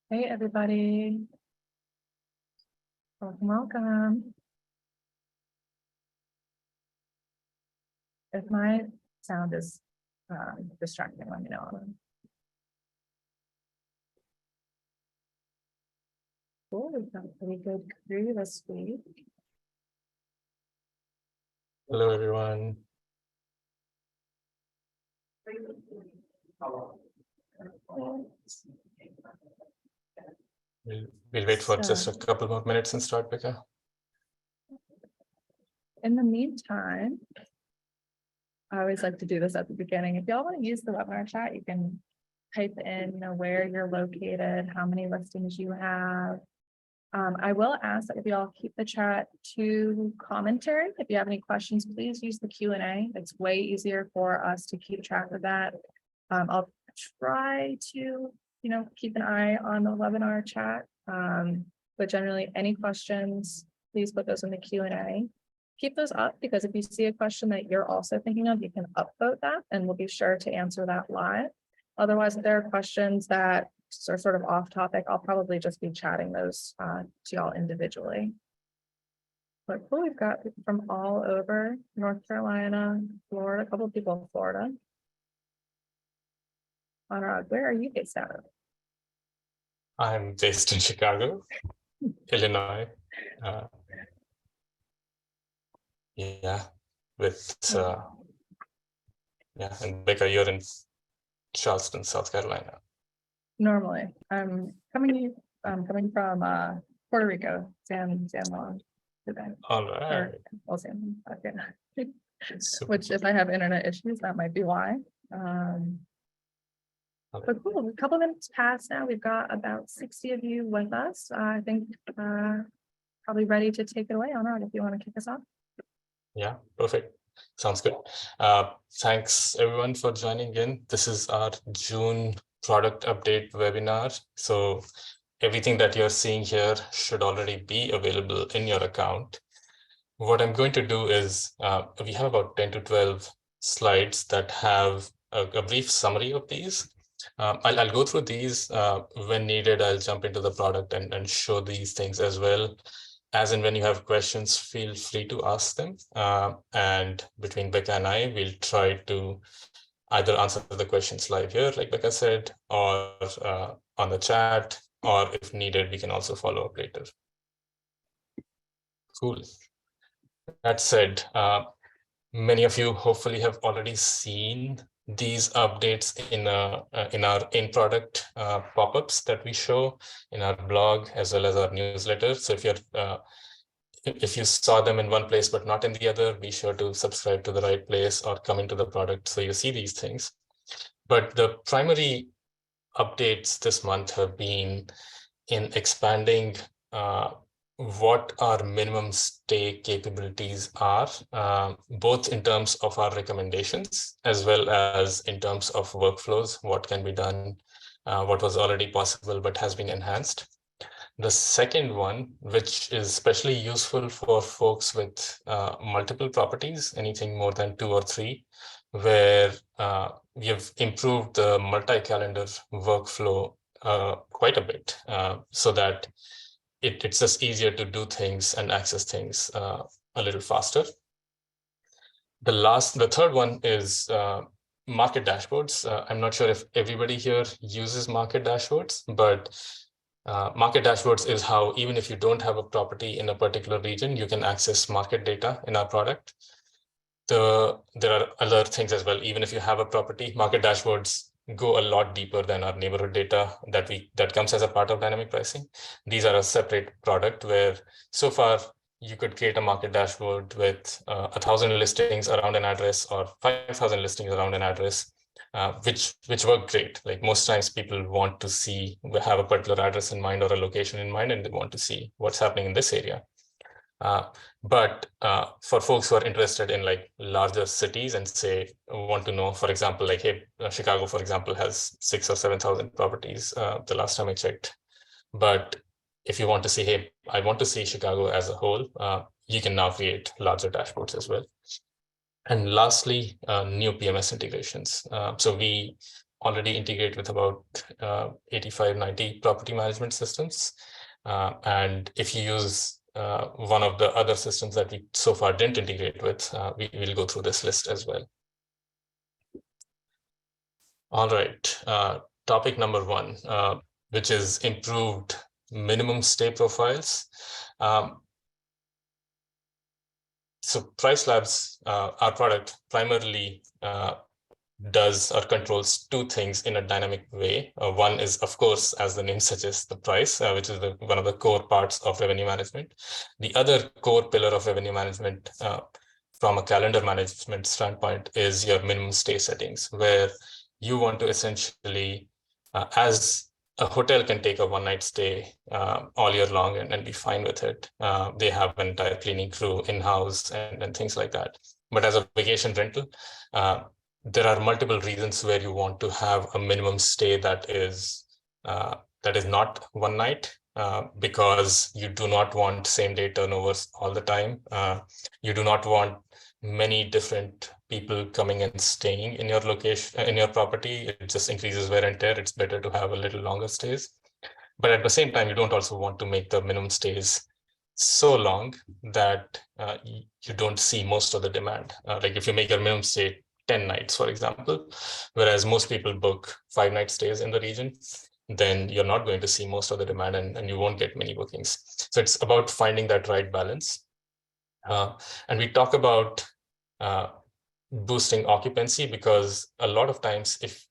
Hey, everybody. Welcome, welcome. If my sound is distracting, let me know. Cool, we've got a pretty good crew this week. Hello, everyone. We'll wait for just a couple more minutes and start, Becca. In the meantime, I always like to do this at the beginning. If y'all want to use the webinar chat, you can type in, where you're located, how many listings you have. I will ask that if y'all keep the chat to commentary. If you have any questions, please use the Q&A. It's way easier for us to keep track of that. I'll try to, keep an eye on the webinar chat. But generally, any questions, please put those in the Q&A. Keep those up, because if you see a question that you're also thinking of, you can upvote that and we'll be sure to answer that live. Otherwise, if there are questions that are sort of off topic, I'll probably just be chatting those to y'all individually. But cool, we've got people from all over North Carolina, Florida, a couple of people in Florida. Anurag, where are you based out of? I'm based in Chicago, Illinois. And Becca, you're in Charleston, South Carolina. Normally, I'm coming from Puerto Rico, San Juan today. All right. Okay. Which, if I have internet issues, that might be why. But cool, a couple minutes past now. We've got about 60 of you with us. I think probably ready to take it away. Anurag, if you want to kick us off. Yeah, perfect. Sounds good. Thanks everyone for joining in. This is our June product update webinar. So everything that you're seeing here should already be available in your account. What I'm going to do is we have about 10 to 12 slides that have a brief summary of these. I'll go through these when needed. I'll jump into the product and show these things as well. As and when you have questions, feel free to ask them. And between Becca and I, we'll try to either answer the questions live here, like Becca said, or on the chat, or if needed, we can also follow up later. Cool. That said, many of you hopefully have already seen these updates in our in-product pop-ups that we show in our blog as well as our newsletter. So if you saw them in one place but not in the other, be sure to subscribe to the right place or come into the product so you see these things. But the primary updates this month have been in expanding what our minimum stay capabilities are, both in terms of our recommendations, as well as in terms of workflows, what can be done, what was already possible but has been enhanced. The second one, which is especially useful for folks with multiple properties, anything more than 2 or 3, where we have improved the multi-calendar workflow quite a bit, so that it's just easier to do things and access things a little faster. The third one is market dashboards. I'm not sure if everybody here uses market dashboards, but market dashboards is how, even if you don't have a property in a particular region, you can access market data in our product. There are other things as well. Even if you have a property, market dashboards go a lot deeper than our neighborhood data that comes as a part of dynamic pricing. These are a separate product where so far you could create a market dashboard with 1,000 listings around an address or 5,000 listings around an address, which work great. Like most times people want to have a particular address in mind or a location in mind, and they want to see what's happening in this area. But for folks who are interested in like larger cities and say want to know, for example, like, hey, Chicago, for example, has 6,000 or 7,000 properties the last time I checked. But if you want to see, hey, I want to see Chicago as a whole, you can now create larger dashboards as well. And lastly, new PMS integrations. So we already integrate with about 85, 90 property management systems. And if you use one of the other systems that we so far didn't integrate with, we will go through this list as well. All right, topic number 1, which is improved minimum stay profiles. So PriceLabs, our product, primarily does or controls 2 things in a dynamic way. One is, of course, as the name suggests, the price, which is one of the core parts of revenue management. The other core pillar of revenue management from a calendar management standpoint is your minimum stay settings, where you want to essentially, as a hotel can take a one-night stay all year long and be fine with it. They have an entire cleaning crew in-house and things like that. But as a vacation rental, there are multiple reasons where you want to have a minimum stay that is not one night, because you do not want same-day turnovers all the time. You do not want many different people coming and staying in your location, in your property. It just increases wear and tear. It's better to have a little longer stays. But at the same time, you don't also want to make the minimum stays so long that you don't see most of the demand. Like if you make your minimum stay 10 nights, for example, whereas most people book 5-night stays in the region, then you're not going to see most of the demand and you won't get many bookings. So it's about finding that right balance. And we talk about boosting occupancy, because a lot of times, if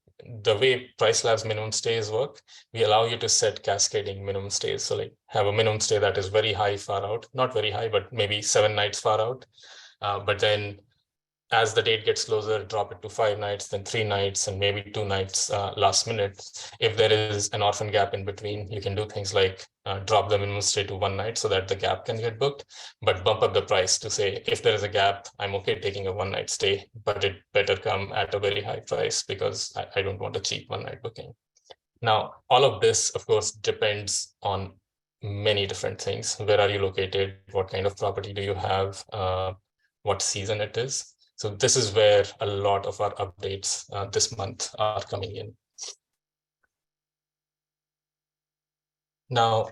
the way PriceLabs minimum stays work, we allow you to set cascading minimum stays. So like have a minimum stay that is very high far out, not very high, but maybe 7 nights far out. But then as the date gets closer, drop it to 5 nights, then 3 nights, and maybe 2 nights last minute. If there is an orphan gap in between, you can do things like drop the minimum stay to 1 night so that the gap can get booked, but bump up the price to say, if there is a gap, I'm okay taking a 1-night stay, but it better come at a very high price because I don't want a cheap 1-night booking. Now, all of this, of course, depends on many different things. Where are you located? What kind of property do you have? What season it is? So this is where a lot of our updates this month are coming in. Now,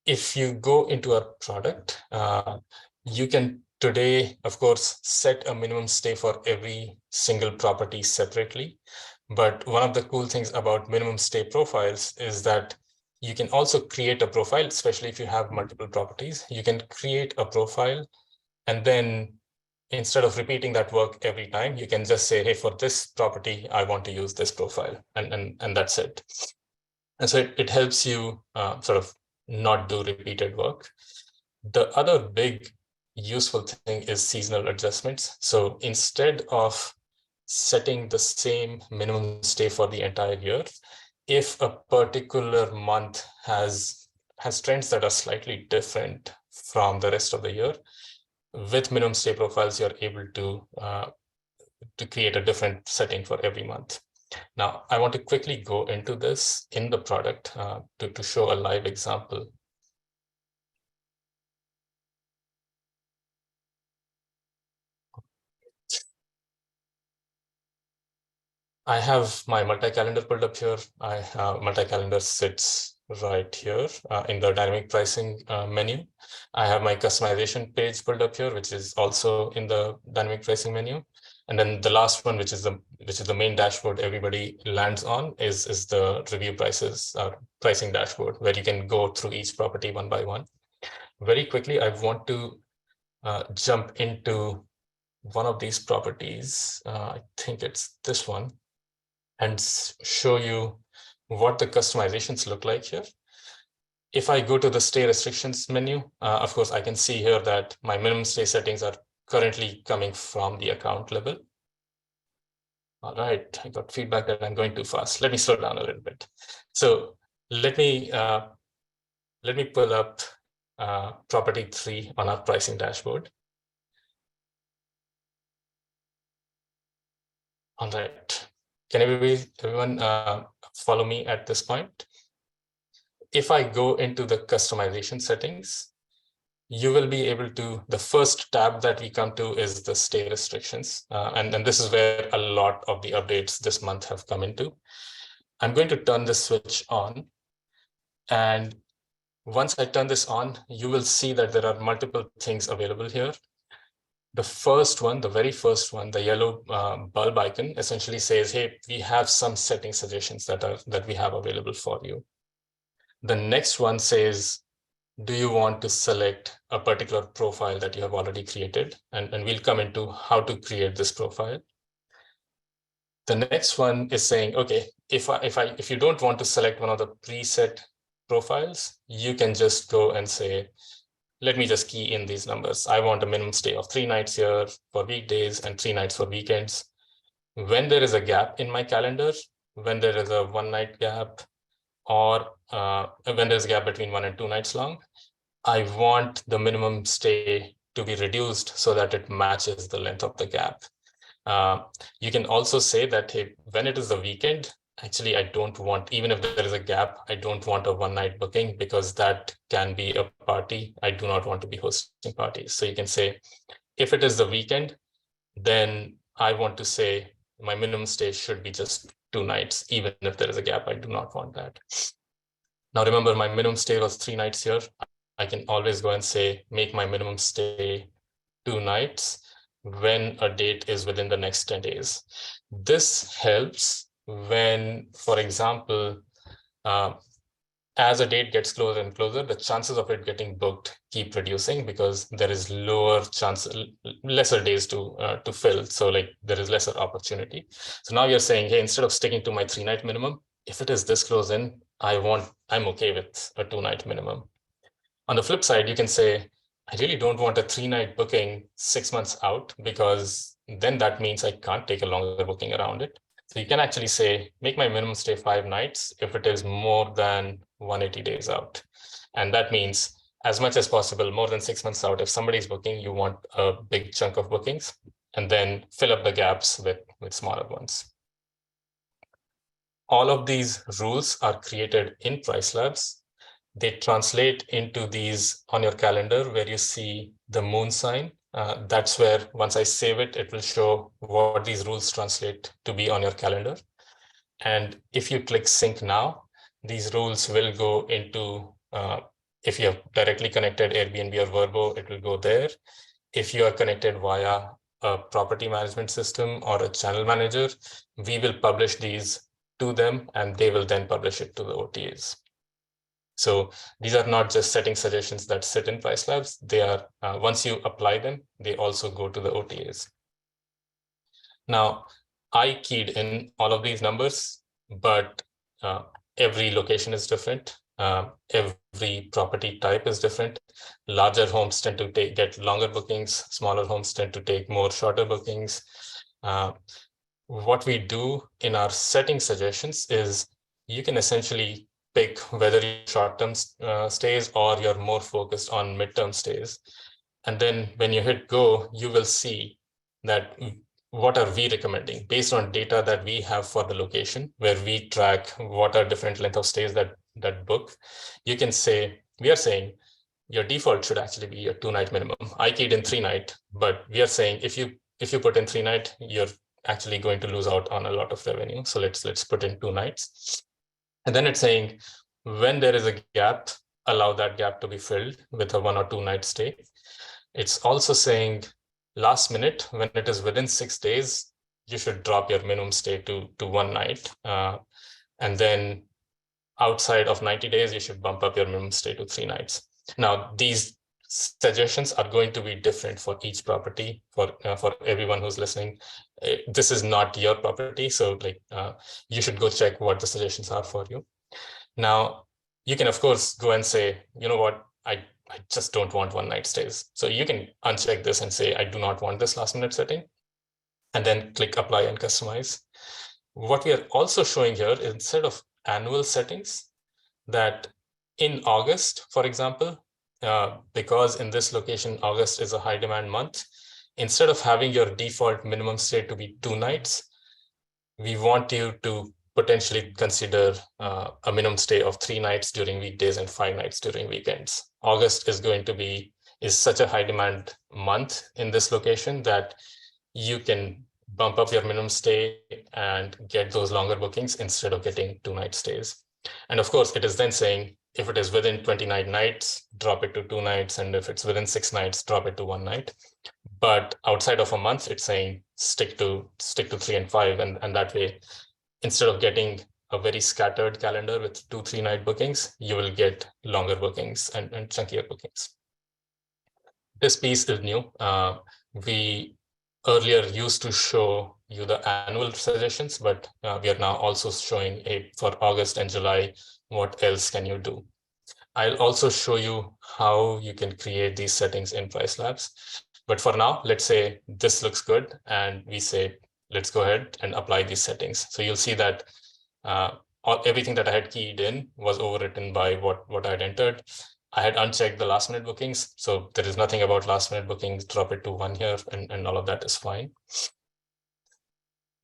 if you go into our product, you can today, of course, set a minimum stay for every single property separately. But one of the cool things about minimum stay profiles is that you can also create a profile, especially if you have multiple properties. You can create a profile, and then instead of repeating that work every time, you can just say, hey, for this property, I want to use this profile, and that's it. And so it helps you sort of not do repeated work. The other big useful thing is seasonal adjustments. So instead of setting the same minimum stay for the entire year, if a particular month has trends that are slightly different from the rest of the year, with minimum stay profiles, you're able to create a different setting for every month. Now, I want to quickly go into this in the product to show a live example. I have my multi-calendar pulled up here. Multi-calendar sits right here in the dynamic pricing menu. I have my customization page pulled up here, which is also in the dynamic pricing menu. And then the last one, which is the main dashboard everybody lands on, is the review prices pricing dashboard, where you can go through each property one by one. Very quickly, I want to jump into one of these properties. I think it's this one, and show you what the customizations look like here. If I go to the stay restrictions menu, of course, I can see here that my minimum stay settings are currently coming from the account level. All right, I got feedback that I'm going too fast. Let me slow down a little bit. So let me pull up property 3 on our pricing dashboard. All right, can everyone follow me at this point? If I go into the customization settings, you will be able to, the first tab that we come to is the stay restrictions. And this is where a lot of the updates this month have come into. I'm going to turn this switch on. And once I turn this on, you will see that there are multiple things available here. The first one, the very first one, the yellow bulb icon essentially says, hey, we have some setting suggestions that we have available for you. The next one says, do you want to select a particular profile that you have already created? And we'll come into how to create this profile. The next one is saying, okay, if you don't want to select one of the preset profiles, you can just go and say, let me just key in these numbers. I want a minimum stay of 3 nights here for weekdays and 3 nights for weekends. When there is a gap in my calendar, when there is a 1 night gap, or when there's a gap between 1 and 2 nights long, I want the minimum stay to be reduced so that it matches the length of the gap. You can also say that, hey, when it is the weekend, actually, I don't want, even if there is a gap, I don't want a 1 night booking because that can be a party. I do not want to be hosting parties. So you can say, if it is the weekend, then I want to say my minimum stay should be just 2 nights, even if there is a gap. I do not want that. Now, remember, my minimum stay was 3 nights here. I can always go and say, make my minimum stay 2 nights when a date is within the next 10 days. This helps when, for example, as a date gets closer and closer, the chances of it getting booked keep reducing because there is lesser days to fill. So like there is lesser opportunity. So now you're saying, hey, instead of sticking to my 3 night minimum, if it is this close in, I'm okay with a 2 night minimum. On the flip side, you can say, I really don't want a 3 night booking 6 months out because then that means I can't take a longer booking around it. So you can actually say, make my minimum stay 5 nights if it is more than 180 days out. And that means as much as possible, more than 6 months out, if somebody's booking, you want a big chunk of bookings and then fill up the gaps with smaller ones. All of these rules are created in PriceLabs. They translate into these on your calendar where you see the moon sign. That's where once I save it, it will show what these rules translate to be on your calendar. And if you click sync now, these rules will go into, if you have directly connected Airbnb or Vrbo, it will go there. If you are connected via a property management system or a channel manager, we will publish these to them and they will then publish it to the OTAs. So these are not just setting suggestions that sit in PriceLabs. They are, once you apply them, they also go to the OTAs. Now, I keyed in all of these numbers, but every location is different. Every property type is different. Larger homes tend to get longer bookings. Smaller homes tend to take more shorter bookings. What we do in our setting suggestions is you can essentially pick whether you're short-term stays or you're more focused on mid-term stays. And then when you hit go, you will see that what are we recommending based on data that we have for the location where we track what are different length of stays that book. You can say, we are saying your default should actually be a 2 night minimum. I keyed in 3 night, but we are saying if you put in 3 night, you're actually going to lose out on a lot of revenue. So let's put in 2 nights. And then it's saying when there is a gap, allow that gap to be filled with a 1 or 2 night stay. It's also saying last minute, when it is within 6 days, you should drop your minimum stay to 1 night. And then outside of 90 days, you should bump up your minimum stay to 3 nights. Now, these suggestions are going to be different for each property, for everyone who's listening. This is not your property, so you should go check what the suggestions are for you. Now, you can, of course, go and say, you know what, I just don't want 1 night stays. So you can uncheck this and say, I do not want this last minute setting, and then click apply and customize. What we are also showing here, instead of annual settings, that in August, for example, because in this location, August is a high demand month, instead of having your default minimum stay to be 2 nights, we want you to potentially consider a minimum stay of 3 nights during weekdays and 5 nights during weekends. August is going to be is such a high demand month in this location that you can bump up your minimum stay and get those longer bookings instead of getting 2-night stays. And of course, it is then saying if it is within 29 nights, drop it to 2 nights. And if it's within 6 nights, drop it to 1 night. But outside of a month, it's saying stick to 3 and 5. And that way, instead of getting a very scattered calendar with 2-3 night bookings, you will get longer bookings and chunkier bookings. This piece is new. We earlier used to show you the annual suggestions, but we are now also showing for August and July, what else can you do? I'll also show you how you can create these settings in PriceLabs. But for now, let's say this looks good, and we say, let's go ahead and apply these settings. So you'll see that everything that I had keyed in was overwritten by what I had entered. I had unchecked the last minute bookings. So there is nothing about last minute bookings, drop it to 1 here, and all of that is fine.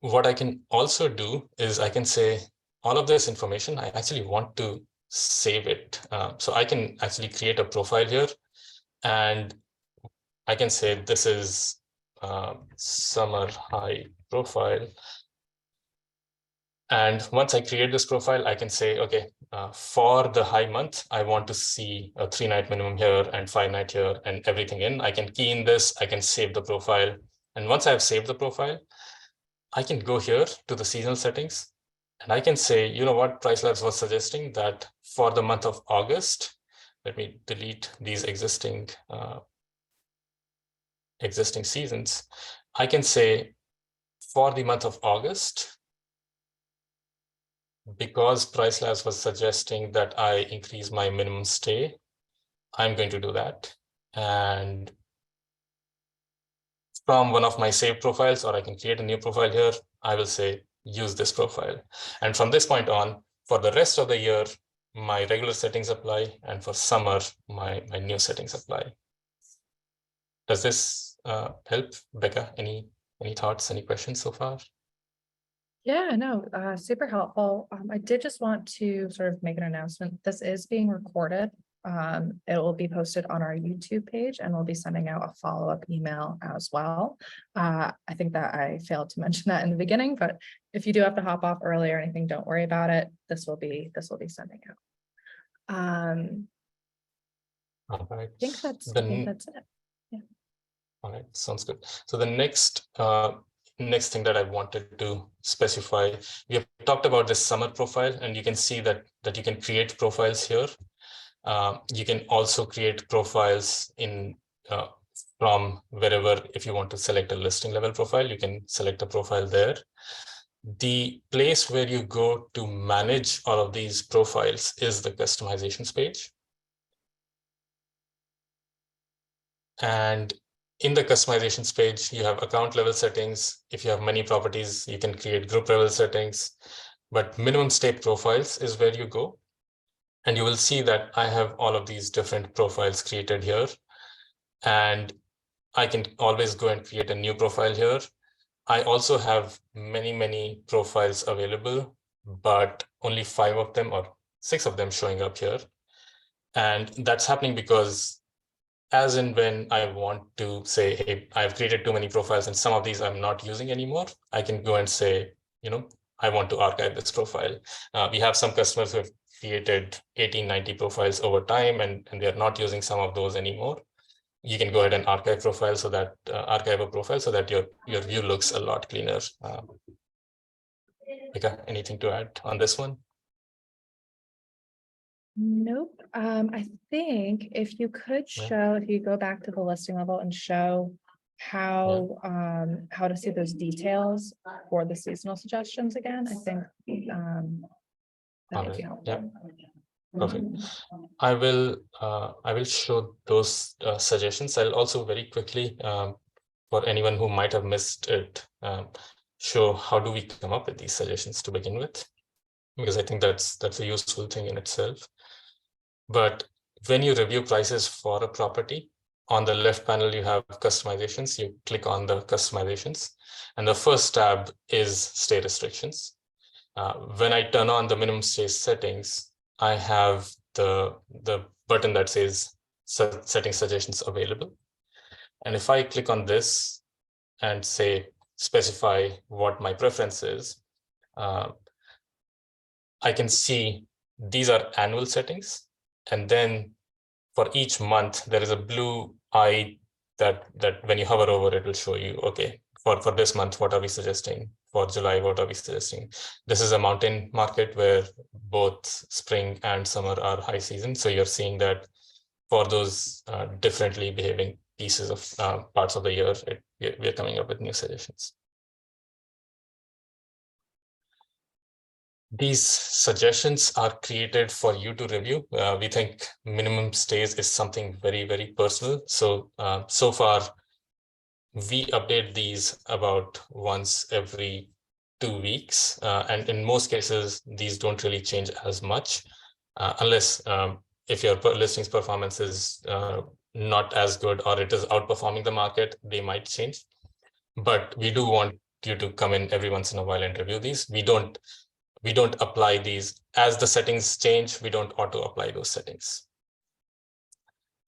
What I can also do is I can say all of this information, I actually want to save it. So I can actually create a profile here, and I can say this is summer high profile. And once I create this profile, I can say, okay, for the high month, I want to see a 3-night minimum here and 5-night here and everything in. I can key in this, I can save the profile. And once I've saved the profile, I can go here to the seasonal settings, and I can say, you know what, PriceLabs was suggesting that for the month of August, let me delete these existing seasons. I can say for the month of August, because PriceLabs was suggesting that I increase my minimum stay, I'm going to do that. And from one of my saved profiles, or I can create a new profile here, I will say, use this profile. And from this point on, for the rest of the year, my regular settings apply. And for summer, my new settings apply. Does this help, Becca? Any thoughts, any questions so far? Yeah, no, super helpful. I did just want to sort of make an announcement. This is being recorded. It will be posted on our YouTube page, and we'll be sending out a follow-up email as well. I think that I failed to mention that in the beginning, but if you do have to hop off early or anything, don't worry about it. This will be sending out. All right. I think that's it. Yeah. All right, sounds good. So the next thing that I wanted to specify, we have talked about this summer profile, and you can see that you can create profiles here. You can also create profiles in from wherever. If you want to select a listing level profile, you can select a profile there. The place where you go to manage all of these profiles is the customizations page. And in the customizations page, you have account level settings. If you have many properties, you can create group level settings, but minimum stay profiles is where you go. And you will see that I have all of these different profiles created here. And I can always go and create a new profile here. I also have many profiles available, but only 5 of them or 6 of them showing up here. And that's happening because as in when I want to say, hey, I've created too many profiles and some of these I'm not using anymore, I can go and say, I want to archive this profile. We have some customers who have created 1890 profiles over time, and they're not using some of those anymore. You can go ahead and archive profile so that archive a profile so that your view looks a lot cleaner. Vika, anything to add on this one? Nope. I think if you could show, if you go back to the listing level and show how to see those details for the seasonal suggestions again, I think that would be helpful. Perfect. I will show those suggestions. I'll also very quickly, for anyone who might have missed it, show how do we come up with these suggestions to begin with, because I think that's a useful thing in itself. But when you review prices for a property, on the left panel, you have customizations. You click on the customizations, and the first tab is stay restrictions. When I turn on the minimum stay settings, I have the button that says setting suggestions available. And if I click on this and say, specify what my preference is, I can see these are annual settings. And then for each month, there is a blue eye that when you hover over, it will show you, okay, for this month, what are we suggesting? For July, what are we suggesting? This is a mountain market where both spring and summer are high season. So you're seeing that for those differently behaving pieces of parts of the year, we're coming up with new suggestions. These suggestions are created for you to review. We think minimum stays is something very, very personal. So, so far, we update these about once every 2 weeks. And in most cases, these don't really change as much, unless if your listings performance is not as good or it is outperforming the market, they might change. But we do want you to come in every once in a while and review these. We don't apply these as the settings change. We don't auto apply those settings.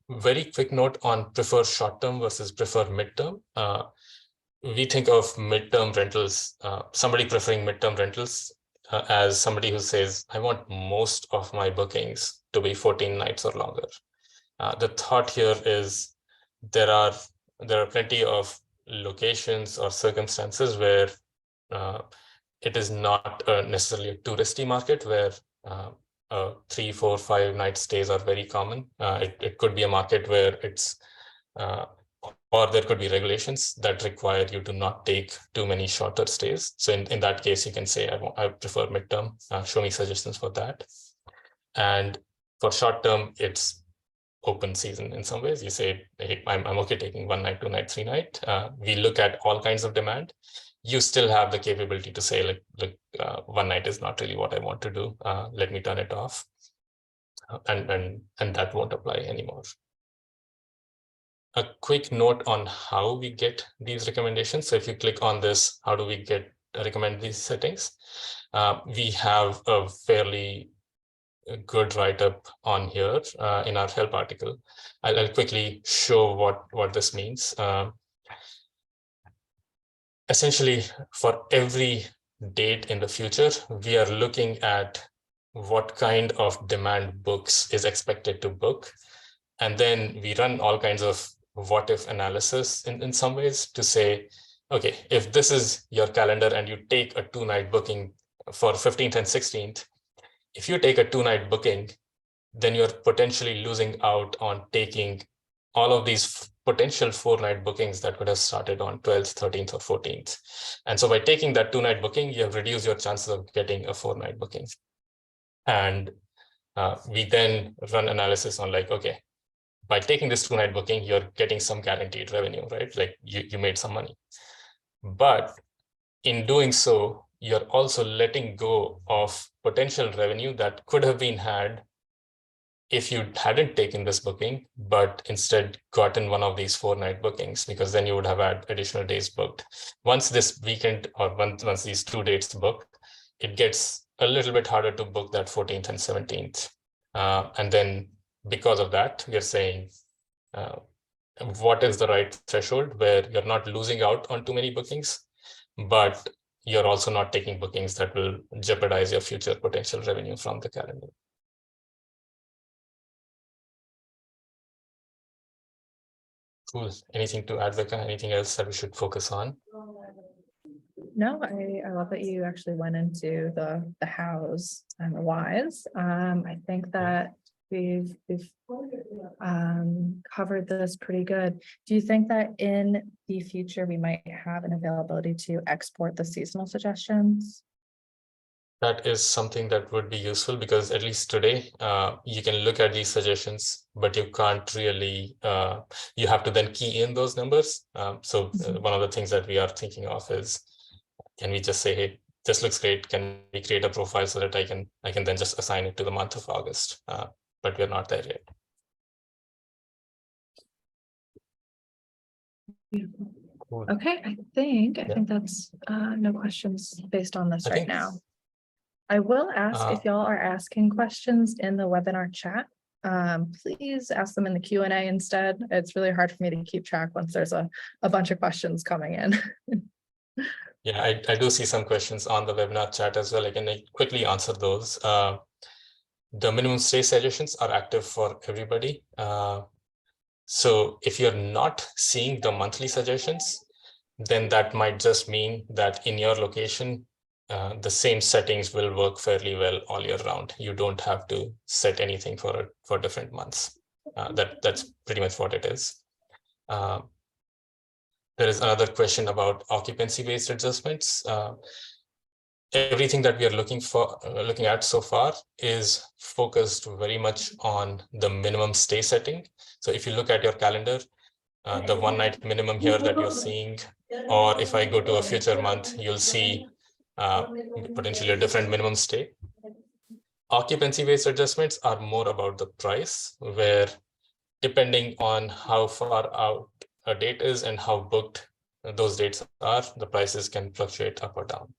Very quick note on prefer short-term versus prefer midterm. We think of midterm rentals, somebody preferring midterm rentals as somebody who says, I want most of my bookings to be 14 nights or longer. The thought here is there are plenty of locations or circumstances where it is not necessarily a touristy market where 3, 4, 5 night stays are very common. It could be a market where it's, or there could be regulations that require you to not take too many shorter stays. So in that case, you can say, I prefer midterm, show me suggestions for that. And for short term, it's open season in some ways. You say, hey, I'm okay taking 1 night, 2 night, 3 night. We look at all kinds of demand. You still have the capability to say, like, look, 1 night is not really what I want to do. Let me turn it off. And that won't apply anymore. A quick note on how we get these recommendations. So if you click on this, how do we recommend these settings? We have a fairly good write-up on here in our help article. I'll quickly show what this means. Essentially, for every date in the future, we are looking at what kind of demand books is expected to book. And then we run all kinds of what if analysis in some ways to say, okay, if this is your calendar and you take a 2-night booking for 15th and 16th, if you take a 2-night booking, then you're potentially losing out on taking all of these potential 4-night bookings that could have started on 12th, 13th, or 14th. And so by taking that 2-night booking, you have reduced your chances of getting a 4-night booking. And we then run analysis on like, okay, by taking this 2-night booking, you're getting some guaranteed revenue, right? Like you made some money. But in doing so, you're also letting go of potential revenue that could have been had if you hadn't taken this booking, but instead gotten one of these 4-night bookings, because then you would have had additional days booked. Once this weekend or once these 2 dates book, it gets a little bit harder to book that 14th and 17th. And then because of that, we're saying, what is the right threshold where you're not losing out on too many bookings, but you're also not taking bookings that will jeopardize your future potential revenue from the calendar. Cool. Anything to add, Becca? Anything else that we should focus on? No, I love that you actually went into the hows and the whys. I think that we've covered this pretty good. Do you think that in the future we might have an availability to export the seasonal suggestions? That is something that would be useful, because at least today, you can look at these suggestions, but you can't really, you have to then key in those numbers. One of the things that we are thinking of is, can we just say, hey, this looks great. Can we create a profile so that I can then just assign it to the month of August? But we're not there yet. Cool. Okay, I think that's no questions based on this right now. I will ask if y'all are asking questions in the webinar chat. please ask them in the Q&A instead. It's really hard for me to keep track once there's a bunch of questions coming in. Yeah, I do see some questions on the webinar chat as well. I can quickly answer those. The minimum stay suggestions are active for everybody. So if you're not seeing the monthly suggestions, then that might just mean that in your location, the same settings will work fairly well all year round. You don't have to set anything for different months. That's pretty much what it is. There is another question about occupancy-based adjustments. Everything that we are looking at so far is focused very much on the minimum stay setting. So if you look at your calendar, the 1 night minimum here that you're seeing, or if I go to a future month, you'll see potentially a different minimum stay. Occupancy-based adjustments are more about the price, where depending on how far out a date is and how booked those dates are, the prices can fluctuate up or down.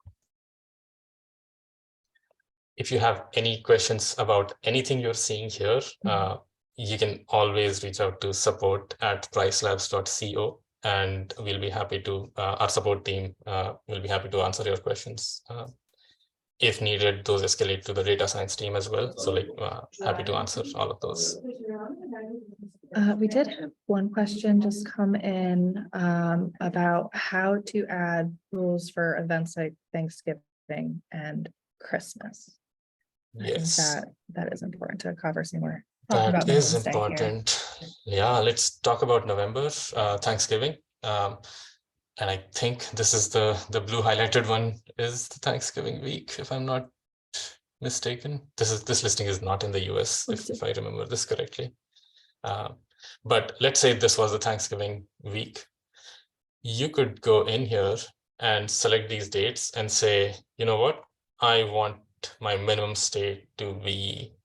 If you have any questions about anything you're seeing here, you can always reach out to support@pricelabs.co, and we'll be happy to, our support team will be happy to answer your questions. If needed, those escalate to the data science team as well. So happy to answer all of those. We did have one question just come in about how to add rules for events like Thanksgiving and Christmas. Yes, I think that is important to cover somewhere. That is important. Yeah, let's talk about November, Thanksgiving. And I think this is the blue highlighted one is the Thanksgiving week, if I'm not mistaken. This listing is not in the US, if I remember this correctly. But let's say this was the Thanksgiving week. You could go in here and select these dates and say, you know what, I want my minimum stay to be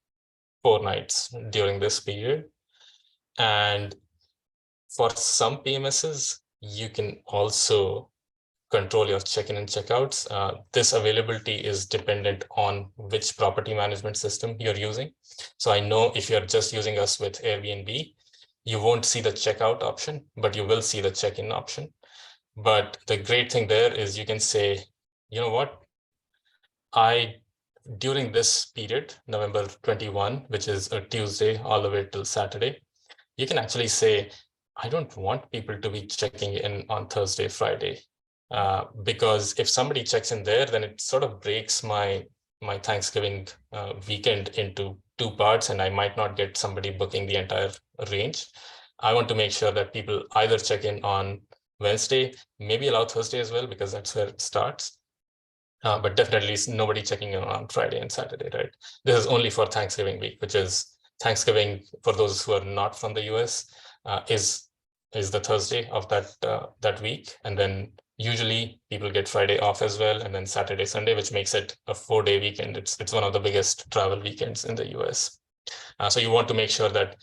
4 nights during this period. And for some PMSs, you can also control your check-in and checkouts. This availability is dependent on which property management system you're using. So I know if you're just using us with Airbnb, you won't see the checkout option, but you will see the check-in option. But the great thing there is you can say, you know what, during this period, November 21, which is a Tuesday all the way till Saturday, you can actually say, I don't want people to be checking in on Thursday, Friday, because if somebody checks in there, then it sort of breaks my Thanksgiving weekend into 2 parts, and I might not get somebody booking the entire range. I want to make sure that people either check in on Wednesday, maybe allow Thursday as well, because that's where it starts. But definitely nobody checking in on Friday and Saturday, right? This is only for Thanksgiving week, which is Thanksgiving, for those who are not from the US, is the Thursday of that week. And then usually people get Friday off as well, and then Saturday, Sunday, which makes it a 4-day weekend. It's one of the biggest travel weekends in the US. So you want to make sure that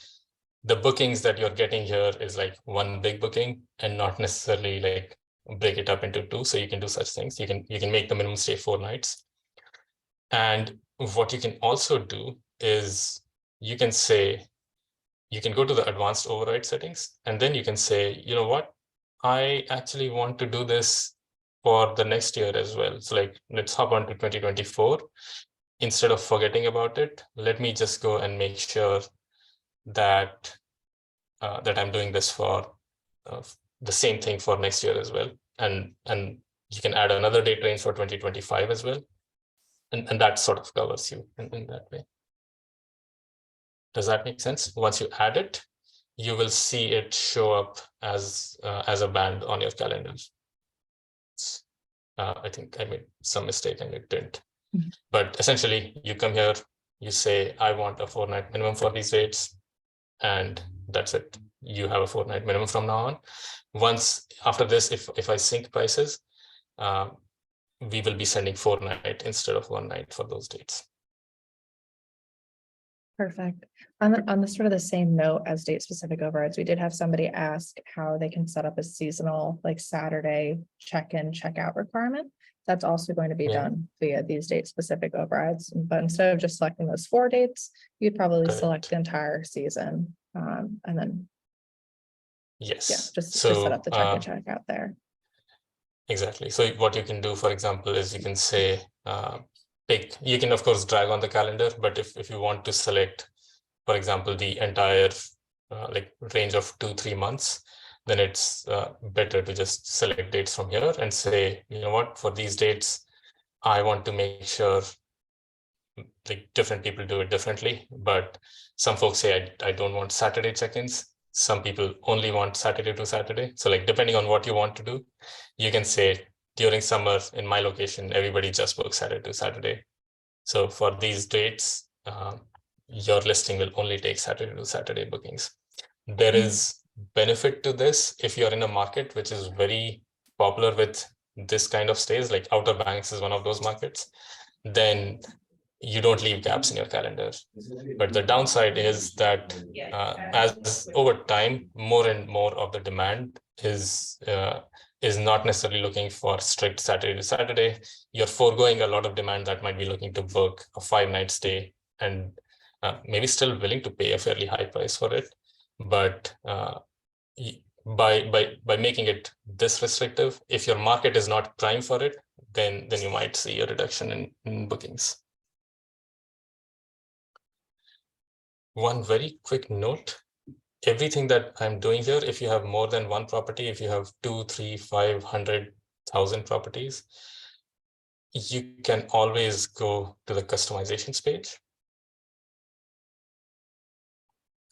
the bookings that you're getting here is like one big booking and not necessarily like break it up into 2. So you can do such things. You can make the minimum stay 4 nights. And what you can also do is you can go to the advanced override settings, and then you can say, you know what, I actually want to do this for the next year as well. So like, let's hop on to 2024. Instead of forgetting about it, let me just go and make sure that that I'm doing this for the same thing for next year as well. And you can add another date range for 2025 as well. And that sort of covers you in that way. Does that make sense? Once you add it, you will see it show up as a band on your calendar. I think I made some mistake and it didn't. Mm-hmm. But essentially, you come here, you say, I want a 4-night minimum for these dates, and that's it. You have a 4-night minimum from now on. Once after this, if I sync prices, we will be sending 4-night instead of 1 night for those dates. Perfect. On the sort of the same note as date specific overrides, we did have somebody ask how they can set up a seasonal, like Saturday check-in, check-out requirement. that's also going to be Yeah. done via these date-specific overrides. But instead of just selecting those 4 dates, you'd probably Correct. select the entire season. And then, Yes. yeah, just So set up the check and check out there. exactly. So what you can do, for example, is you can say, you can of course drag on the calendar, but if you want to select, for example, the entire like range of 2-3 months, then it's better to just select dates from here and say, you know what, for these dates, I want to make sure like different people do it differently, but some folks say I don't want Saturday check-ins. Some people only want Saturday to Saturday. So like depending on what you want to do, you can say during summer in my location, everybody just works Saturday to Saturday. So for these dates, your listing will only take Saturday to Saturday bookings. There is benefit to this if you're in a market which is very popular with this kind of stays, like Outer Banks is one of those markets, then you don't leave gaps in your calendar. But the downside is that as over time, more and more of the demand is not necessarily looking for strict Saturday to Saturday. You're foregoing a lot of demand that might be looking to book a 5-night stay and maybe still willing to pay a fairly high price for it. But by making it this restrictive, if your market is not prime for it, then you might see a reduction in bookings. One very quick note, everything that I'm doing here, if you have more than one property, if you have 2, 3, 500,000 properties, you can always go to the customizations page.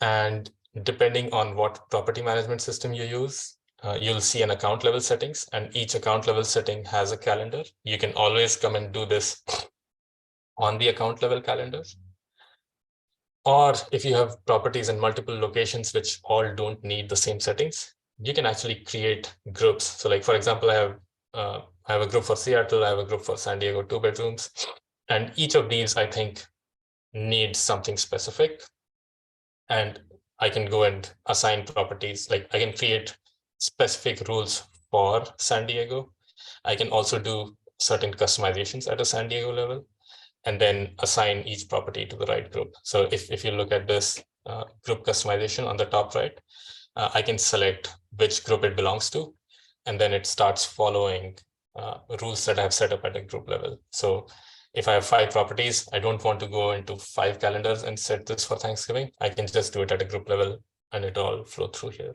And depending on what property management system you use, you'll see an account level settings, and each account level setting has a calendar. You can always come and do this on the account level calendar. Or if you have properties in multiple locations which all don't need the same settings, you can actually create groups. So like, for example, I have a group for Seattle, I have a group for San Diego, 2 bedrooms. And each of these, I think, needs something specific. And I can go and assign properties, like I can create specific rules for San Diego. I can also do certain customizations at a San Diego level, and then assign each property to the right group. So if you look at this group customization on the top right, I can select which group it belongs to, and then it starts following rules that I've set up at a group level. So if I have 5 properties, I don't want to go into 5 calendars and set this for Thanksgiving. I can just do it at a group level and it all flow through here.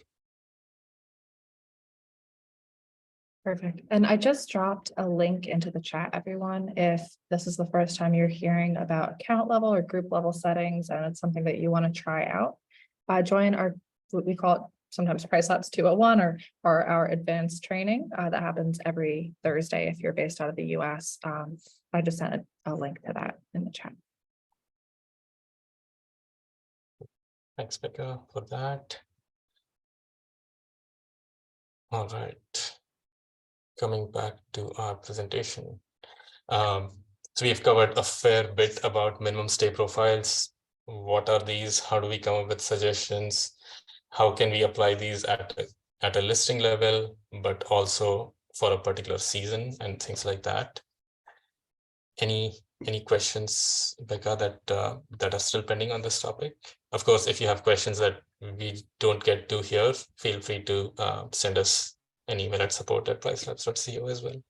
Perfect. And I just dropped a link into the chat, everyone. If this is the first time you're hearing about account level or group level settings, and it's something that you want to try out, join our, what we call it sometimes PriceLabs 201 or our advanced training that happens every Thursday if you're based out of the US. I just sent a link to that in the chat. Thanks, Becca, for that. All right. Coming back to our presentation. So we've covered a fair bit about minimum stay profiles. What are these? How do we come up with suggestions? How can we apply these at a listing level, but also for a particular season and things like that? Any questions, Becca, that are still pending on this topic? Of course, if you have questions that we don't get to here, feel free to send us an email at support@pricelabs.co as well.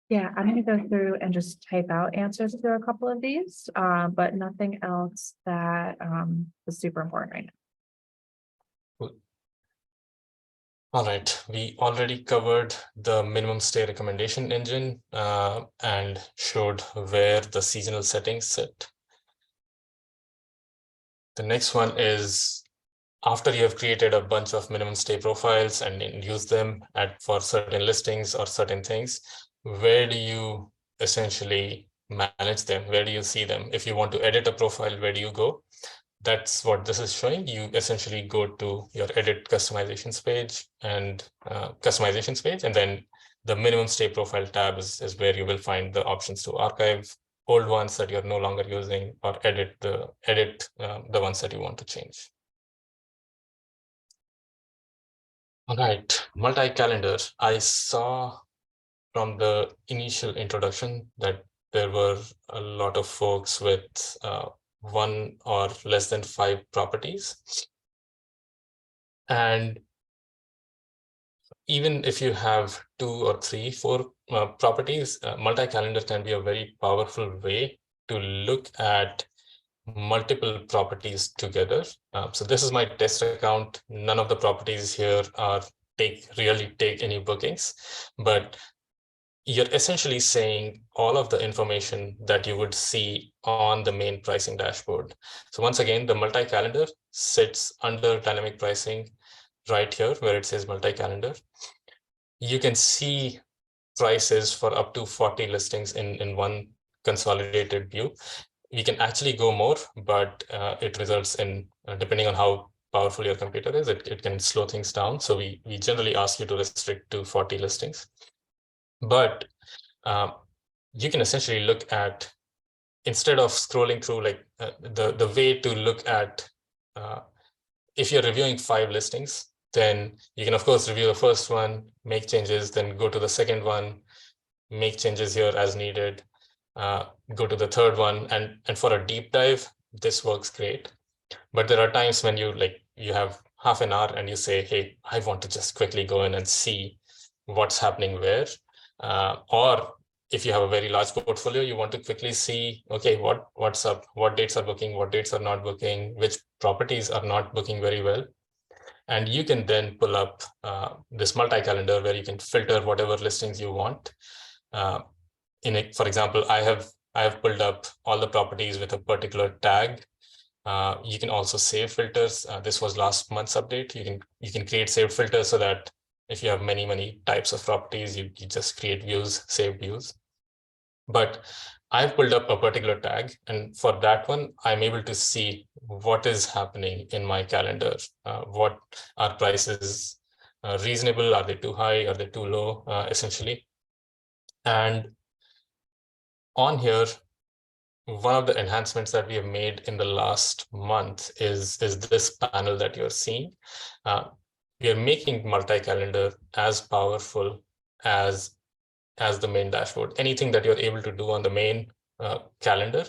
Yeah, I'm going to go through and just type out answers to a couple of these, but nothing else that is super important right now. Cool. All right, we already covered the minimum stay recommendation engine and showed where the seasonal settings sit. The next one is, after you have created a bunch of minimum stay profiles and used them for certain listings or certain things, where do you essentially manage them? Where do you see them? If you want to edit a profile, where do you go? That's what this is showing. You essentially go to your edit customizations page and then the minimum stay profile tab is where you will find the options to archive old ones that you're no longer using or edit the ones that you want to change. All right, multi-calendar. I saw from the initial introduction that there were a lot of folks with 1 or less than 5 properties. And even if you have 2 or 3, 4 properties, multi-calendar can be a very powerful way to look at multiple properties together. So this is my test account. None of the properties here are really take any bookings, but you're essentially saying all of the information that you would see on the main pricing dashboard. So once again, the multi-calendar sits under dynamic pricing right here where it says multi-calendar. You can see prices for up to 40 listings in one consolidated view. We can actually go more, but it results in, depending on how powerful your computer is, it can slow things down. So we generally ask you to restrict to 40 listings. But you can essentially look at, instead of scrolling through, like the way to look at, if you're reviewing 5 listings, then you can of course review the first one, make changes, then go to the second one, make changes here as needed, go to the third one, and for a deep dive, this works great. But there are times when you have half an hour and you say, hey, I want to just quickly go in and see what's happening where. Or if you have a very large portfolio, you want to quickly see, okay, what's up, what dates are booking, what dates are not booking, which properties are not booking very well. And you can then pull up this multi-calendar where you can filter whatever listings you want. For example, I have pulled up all the properties with a particular tag. You can also save filters. This was last month's update. You can create saved filters so that if you have many types of properties, you just create views, save views. But I've pulled up a particular tag, and for that one, I'm able to see what is happening in my calendar. What are prices reasonable? Are they too high? Are they too low? Essentially. And on here, one of the enhancements that we have made in the last month is this panel that you're seeing. We are making multi-calendar as powerful as the main dashboard. Anything that you're able to do on the main calendar,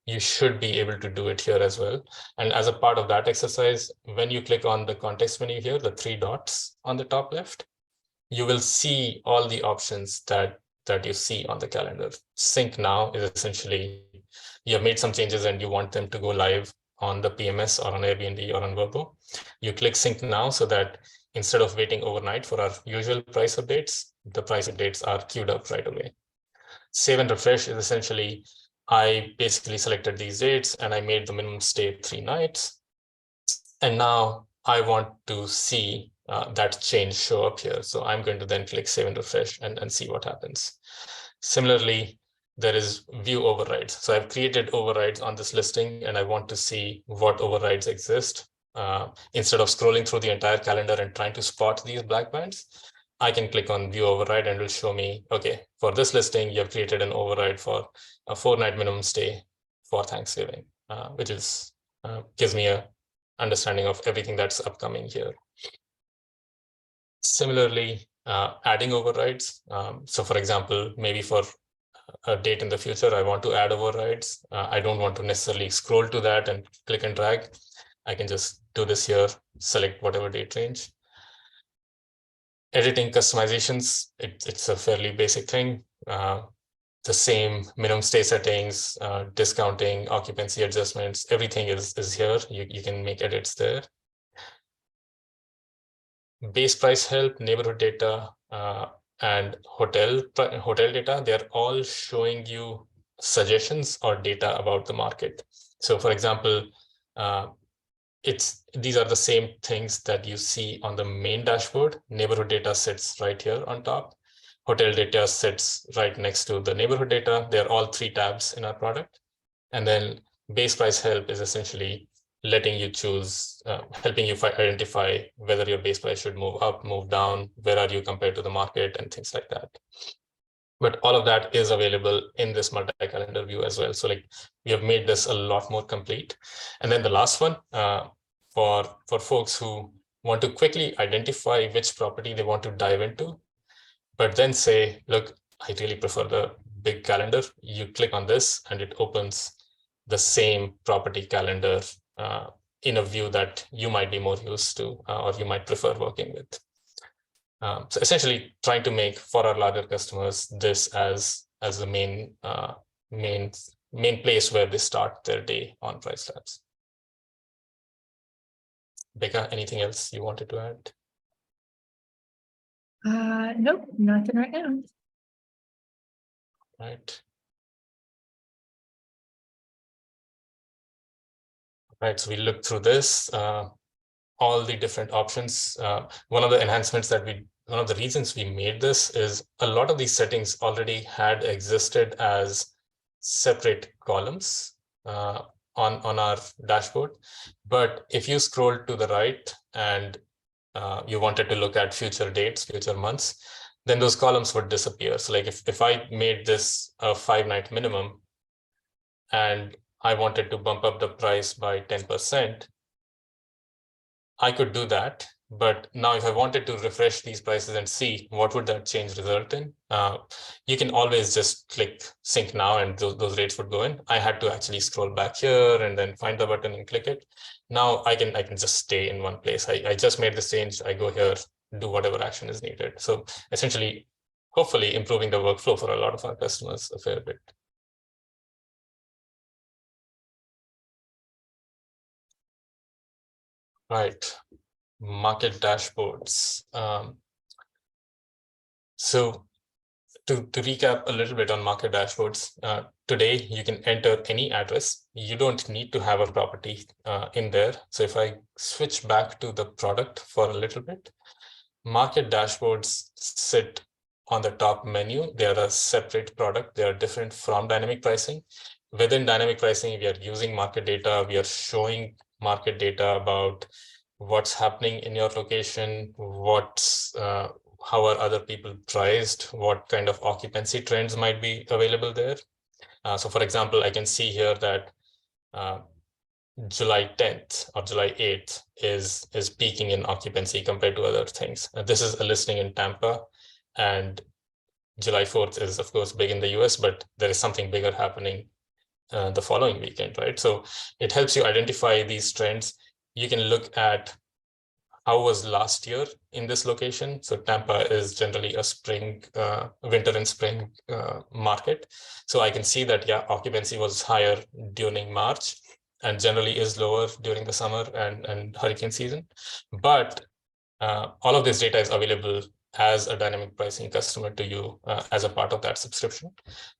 you should be able to do it here as well. And as a part of that exercise, when you click on the context menu here, the 3 dots on the top left, you will see all the options that you see on the calendar. Sync now is essentially, you have made some changes and you want them to go live on the PMS or on Airbnb or on Vrbo. You click sync now so that instead of waiting overnight for our usual price updates, the price updates are queued up right away. Save and refresh is essentially, I basically selected these dates and I made the minimum stay 3 nights. And now I want to see that change show up here. So I'm going to then click save and refresh and see what happens. Similarly, there is view overrides. So I've created overrides on this listing and I want to see what overrides exist. Instead of scrolling through the entire calendar and trying to spot these black bands, I can click on view override and it will show me, okay, for this listing, you have created an override for a 4-night minimum stay for Thanksgiving, which is gives me a understanding of everything that's upcoming here. Similarly, adding overrides. So for example, maybe for a date in the future, I want to add overrides. I don't want to necessarily scroll to that and click and drag. I can just do this here, select whatever date range. Editing customizations, it's a fairly basic thing. The same minimum stay settings, discounting, occupancy adjustments, everything is here. You can make edits there. Base price help, neighborhood data, and hotel data, they're all showing you suggestions or data about the market. So for example, these are the same things that you see on the main dashboard. Neighborhood data sits right here on top. Hotel data sits right next to the neighborhood data. They're all 3 tabs in our product. And then base price help is essentially letting you choose, helping you identify whether your base price should move up, move down, where are you compared to the market, and things like that. But all of that is available in this multi-calendar view as well. So we have made this a lot more complete. And then the last one, for folks who want to quickly identify which property they want to dive into, but then say, look, I really prefer the big calendar. You click on this and it opens the same property calendar in a view that you might be more used to or you might prefer working with. So essentially trying to make for our larger customers this as the main place where they start their day on PriceLabs. Becca, anything else you wanted to add? Nope, nothing right now. Right. Right, so we looked through this, all the different options. One of the reasons we made this is a lot of these settings already had existed as separate columns on our dashboard. But if you scroll to the right and you wanted to look at future dates, future months, then those columns would disappear. So like if I made this a 5-night minimum and I wanted to bump up the price by 10%, I could do that. But now if I wanted to refresh these prices and see what would that change result in, you can always just click sync now and those rates would go in. I had to actually scroll back here and then find the button and click it. Now I can just stay in one place. I just made this change. I go here, do whatever action is needed. So essentially, hopefully improving the workflow for a lot of our customers a fair bit. Right, market dashboards. So to recap a little bit on market dashboards, today you can enter any address. You don't need to have a property in there. So if I switch back to the product for a little bit, market dashboards sit on the top menu. They are a separate product. They are different from dynamic pricing. Within dynamic pricing, we are using market data. We are showing market data about what's happening in your location, how are other people priced, what kind of occupancy trends might be available there. So for example, I can see here that July 10th or July 8th is peaking in occupancy compared to other things. This is a listing in Tampa, and July 4th is of course big in the US, but there is something bigger happening the following weekend, right? So it helps you identify these trends. You can look at how was last year in this location. So Tampa is generally a winter and spring market. So I can see that, yeah, occupancy was higher during March and generally is lower during the summer and hurricane season. But all of this data is available as a dynamic pricing customer to you as a part of that subscription.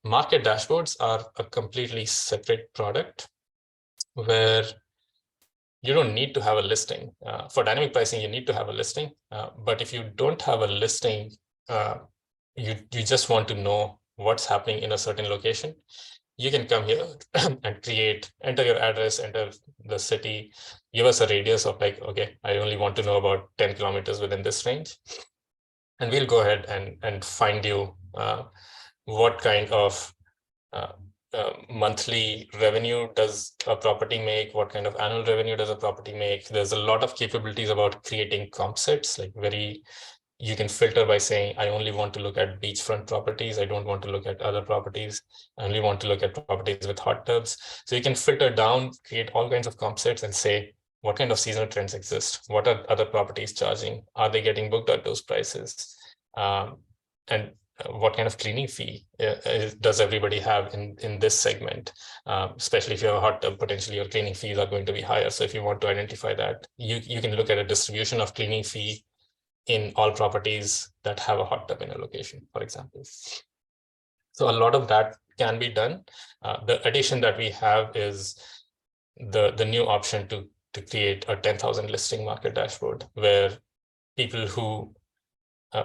Market dashboards are a completely separate product where you don't need to have a listing. For dynamic pricing, you need to have a listing. But if you don't have a listing, you just want to know what's happening in a certain location, you can come here and enter your address, enter the city, give us a radius of like, okay, I only want to know about 10 kilometers within this range. And we'll go ahead and find you what kind of monthly revenue does a property make, what kind of annual revenue does a property make. There's a lot of capabilities about creating comp sets, like you can filter by saying, I only want to look at beachfront properties. I don't want to look at other properties. I only want to look at properties with hot tubs. So you can filter down, create all kinds of comp sets and say, what kind of seasonal trends exist? What are other properties charging? Are they getting booked at those prices? And what kind of cleaning fee does everybody have in this segment? Especially if you have a hot tub, potentially your cleaning fees are going to be higher. So if you want to identify that, you can look at a distribution of cleaning fee in all properties that have a hot tub in a location, for example. So a lot of that can be done. The addition that we have is the new option to create a 10,000 listing market dashboard, where people who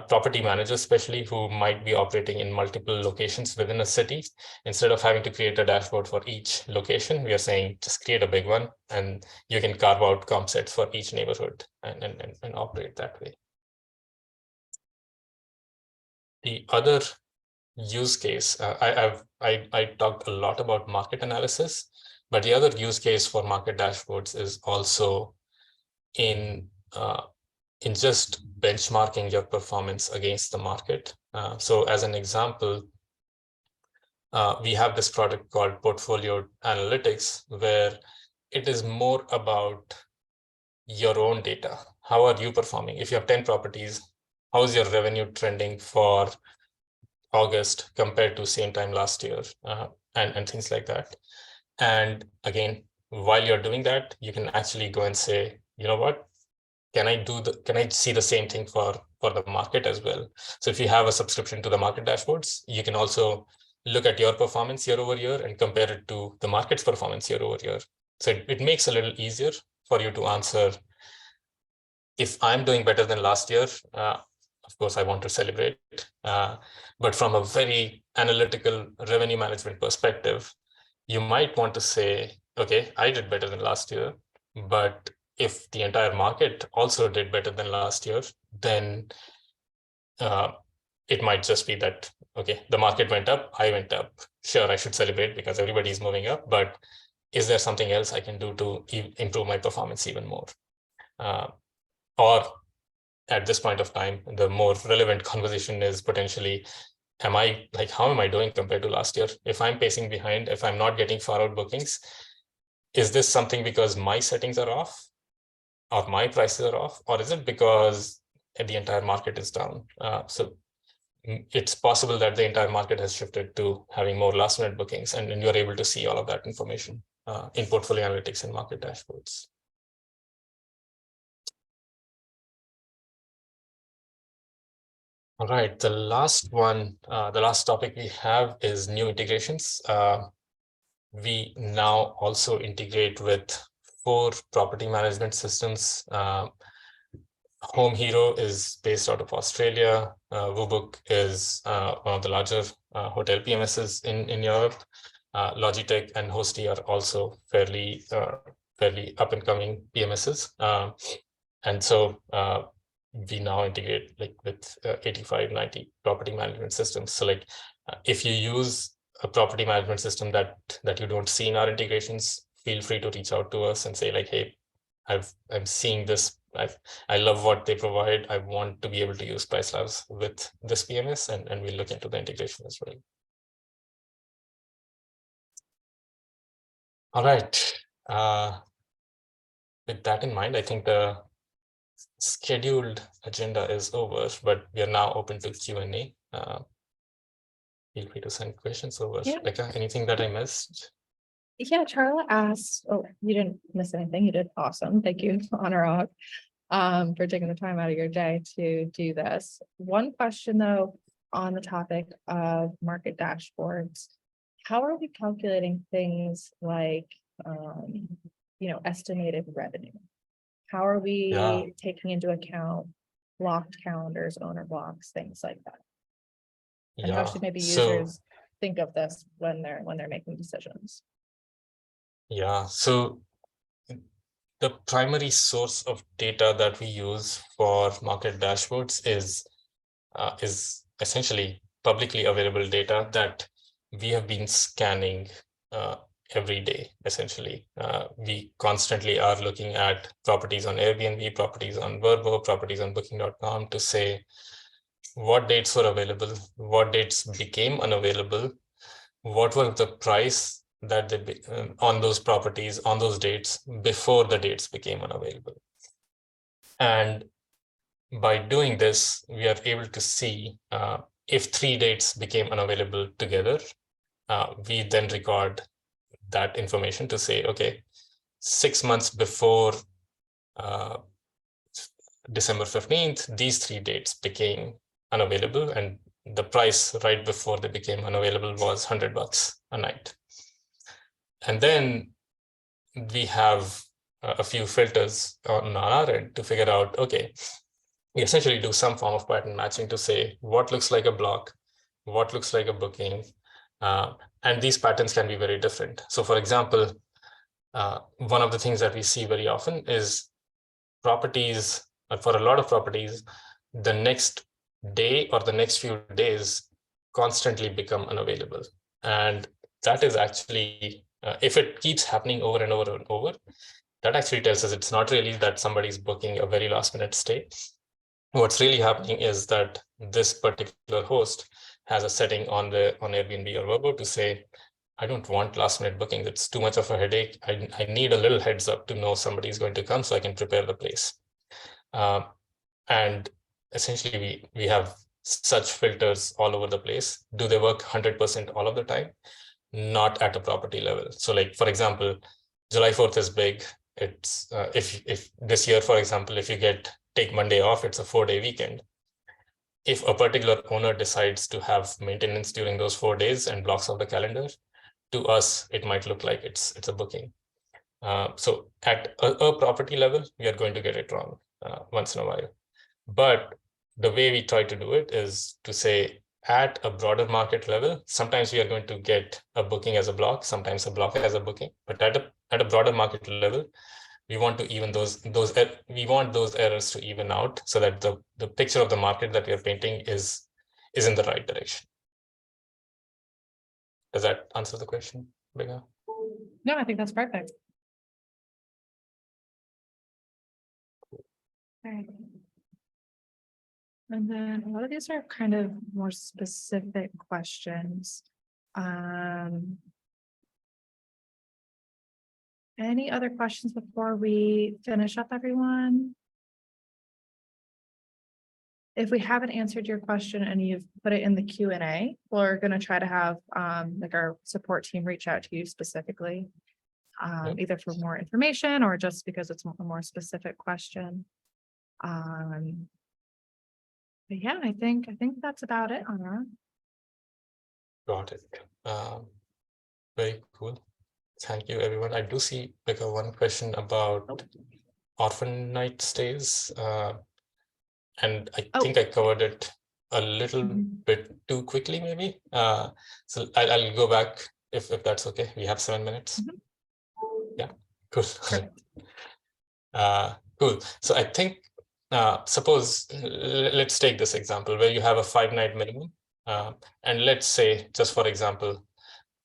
property managers, especially who might be operating in multiple locations within a city, instead of having to create a dashboard for each location, we are saying just create a big one and you can carve out comp sets for each neighborhood and operate that way. The other use case, I talked a lot about market analysis, but the other use case for market dashboards is also in just benchmarking your performance against the market. So as an example, we have this product called Portfolio Analytics, where it is more about your own data. How are you performing? If you have 10 properties, how is your revenue trending for August compared to same time last year, and things like that. And again, while you're doing that, you can actually go and say, you know what, can I see the same thing for the market as well? So if you have a subscription to the market dashboards, you can also look at your performance year over year and compare it to the market's performance year over year. So it makes it a little easier for you to answer, if I'm doing better than last year, of course, I want to celebrate. But from a very analytical revenue management perspective, you might want to say, okay, I did better than last year, but if the entire market also did better than last year, then it might just be that, okay, the market went up, I went up. Sure, I should celebrate because everybody's moving up, but is there something else I can do to improve my performance even more? Or at this point of time, the more relevant conversation is potentially, how am I doing compared to last year? If I'm pacing behind, if I'm not getting forward bookings, is this something because my settings are off or my prices are off, or is it because the entire market is down? So it's possible that the entire market has shifted to having more last minute bookings, and you're able to see all of that information in portfolio analytics and market dashboards. All right, the last topic we have is new integrations. We now also integrate with 4 property management systems. Home Hero is based out of Australia. WooBook is one of the larger hotel PMSs in Europe. Logitech and Hosty are also fairly up and coming PMSs. And so we now integrate with 85, 90 property management systems. So if you use a property management system that you don't see in our integrations, feel free to reach out to us and say hey, I'm seeing this. I love what they provide. I want to be able to use PriceLabs with this PMS, and we'll look into the integration as well. All right. With that in mind, I think the scheduled agenda is over, but we are now open to Q&A. Feel free to send questions over. Yeah. Becca, anything that I missed? Yeah, Charla asked, oh, you didn't miss anything. You did awesome. Thank you, Anurag, for taking the time out of your day to do this. One question though, on the topic of market dashboards, how are we calculating things like, estimated revenue? How are we taking into account locked calendars, owner blocks, things like that? And how should maybe users think of this when they're making decisions? Yeah, so the primary source of data that we use for market dashboards is essentially publicly available data that we have been scanning every day. Essentially, we constantly are looking at properties on Airbnb, properties on Vrbo, properties on Booking.com to say what dates were available, what dates became unavailable, what was the price that they on those properties on those dates before the dates became unavailable. And by doing this, we are able to see if 3 dates became unavailable together, we then record that information to say, okay, 6 months before December 15th, these 3 dates became unavailable, and the price right before they became unavailable was $100 a night. And then we have a few filters on our end to figure out, okay, we essentially do some form of pattern matching to say what looks like a block, what looks like a booking, and these patterns can be very different. So for example, one of the things that we see very often is properties, for a lot of properties, the next day or the next few days constantly become unavailable. And that is actually, if it keeps happening over and over and over, that actually tells us it's not really that somebody's booking a very last minute stay. What's really happening is that this particular host has a setting on Airbnb or Vrbo to say, I don't want last minute bookings. It's too much of a headache. I need a little heads up to know somebody is going to come so I can prepare the place. And essentially we have such filters all over the place. Do they work 100% all of the time? Not at a property level. So like, for example, July 4th is big. It's if this year, for example, if you take Monday off, it's a 4-day weekend. If a particular owner decides to have maintenance during those 4 days and blocks off the calendar, to us, it might look like it's a booking. So at a property level, we are going to get it wrong once in a while. But the way we try to do it is to say at a broader market level, sometimes we are going to get a booking as a block, sometimes a block as a booking, but at a broader market level, we want to even we want those errors to even out so that the picture of the market that we are painting is in the right direction. Does that answer the question, Bega? No, I think that's perfect. All right. And then a lot of these are kind of more specific questions. Any other questions before we finish up, everyone? If we haven't answered your question and you've put it in the Q&A, we're going to try to have like our support team reach out to you specifically, either for more information or just because it's a more specific question. But yeah, I think that's about it, Anna. Got it. Very cool. Thank you, everyone. I do see like one question about Orphanite stays. And I think I covered it a little bit too quickly, maybe. So I'll go back if that's okay. We have 7 minutes. Yeah, cool. Cool. So I think, suppose, let's take this example where you have a 5-night minimum. And let's say, just for example,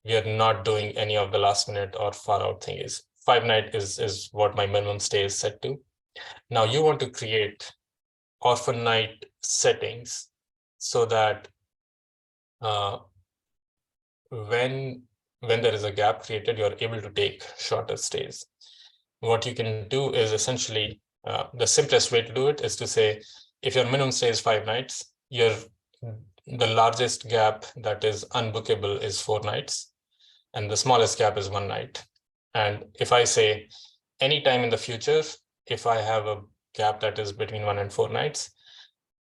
we are not doing any of the last minute or far out thing. 5-night is what my minimum stay is set to. Now you want to create Orphanite settings so that when there is a gap created, you're able to take shorter stays. What you can do is essentially, the simplest way to do it is to say, if your minimum stay is 5 nights, the largest gap that is unbookable is 4 nights, and the smallest gap is 1 night. And if I say anytime in the future, if I have a gap that is between 1 and 4 nights,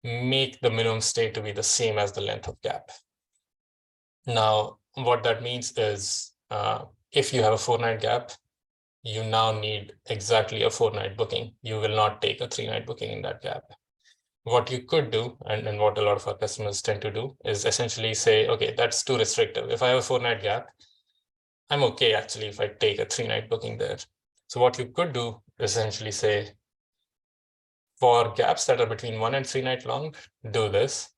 make the minimum stay to be the same as the length of gap. Now, what that means is if you have a 4-night gap, you now need exactly a 4-night booking. You will not take a 3-night booking in that gap. What you could do, and what a lot of our customers tend to do, is essentially say, okay, that's too restrictive. If I have a 4-night gap, I'm okay actually if I take a 3-night booking there. So what you could do is essentially say, for gaps that are between 1 and 3 night long, do this.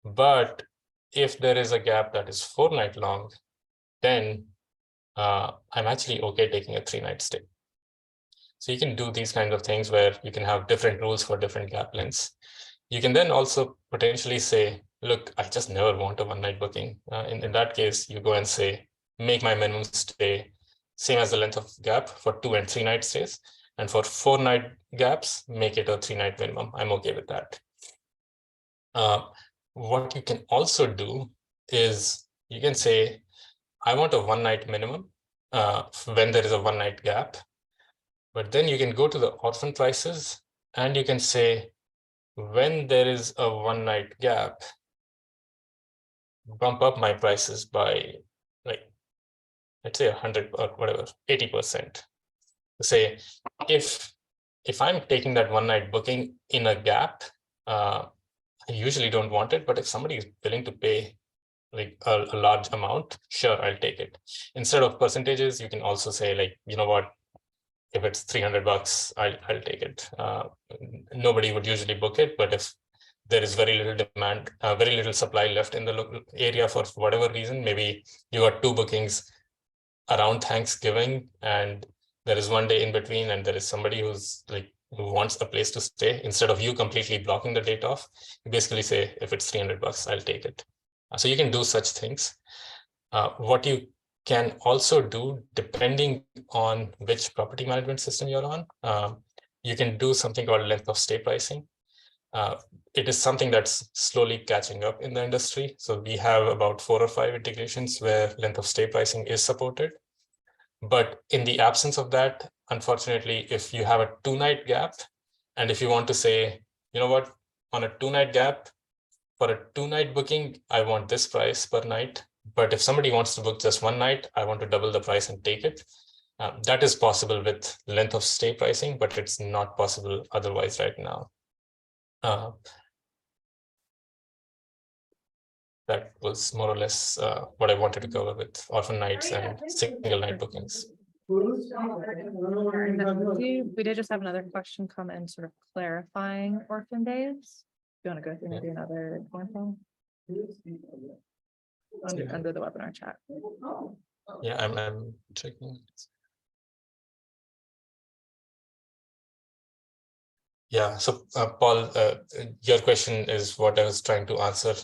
But if there is a gap that is 4 night long, then I'm actually okay taking a 3-night stay. So you can do these kinds of things where you can have different rules for different gap lengths. You can then also potentially say, look, I just never want a 1-night booking. In that case, you go and say, make my minimum stay same as the length of gap for 2 and 3 night stays. And for 4-night gaps, make it a 3-night minimum. I'm okay with that. What you can also do is you can say, I want a 1-night minimum when there is a 1-night gap. But then you can go to the orphan prices and you can say, when there is a 1-night gap, bump up my prices by, like, let's say 100 or whatever, 80%. Say, if I'm taking that 1-night booking in a gap, I usually don't want it, but if somebody is willing to pay like a large amount, sure, I'll take it. Instead of percentages, you can also say, like, you know what, if it's $300, I'll take it. Nobody would usually book it, but if there is very little demand, very little supply left in the local area for whatever reason, maybe you got 2 bookings around Thanksgiving and there is 1 day in between and there is somebody who's like wants a place to stay, instead of you completely blocking the date off, you basically say, if it's $300, I'll take it. So you can do such things. What you can also do, depending on which property management system you're on, you can do something called length of stay pricing. It is something that's slowly catching up in the industry. So we have about 4 or 5 integrations where length of stay pricing is supported. But in the absence of that, unfortunately, if you have a 2-night gap, and if you want to say, you know what, on a 2-night gap, for a 2-night booking, I want this price per night. But if somebody wants to book just 1 night, I want to double the price and take it. That is possible with length of stay pricing, but it's not possible otherwise right now. That was more or less what I wanted to cover with orphan nights and single night bookings. And then we did just have another question come in, sort of clarifying orphan days. Do you want to go through maybe another example? Under the webinar chat. Yeah, I'm checking. Yeah, so Paul, your question is what I was trying to answer.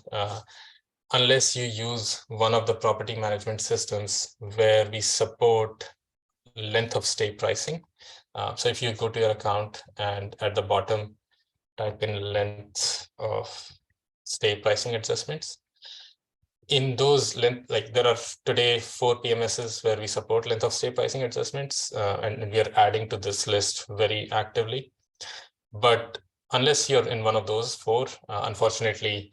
Unless you use one of the property management systems where we support length of stay pricing. So if you go to your account and at the bottom, type in length of stay pricing adjustments. In those length, like there are today 4 PMSs where we support length of stay pricing adjustments, and we are adding to this list very actively. But unless you're in one of those 4, unfortunately,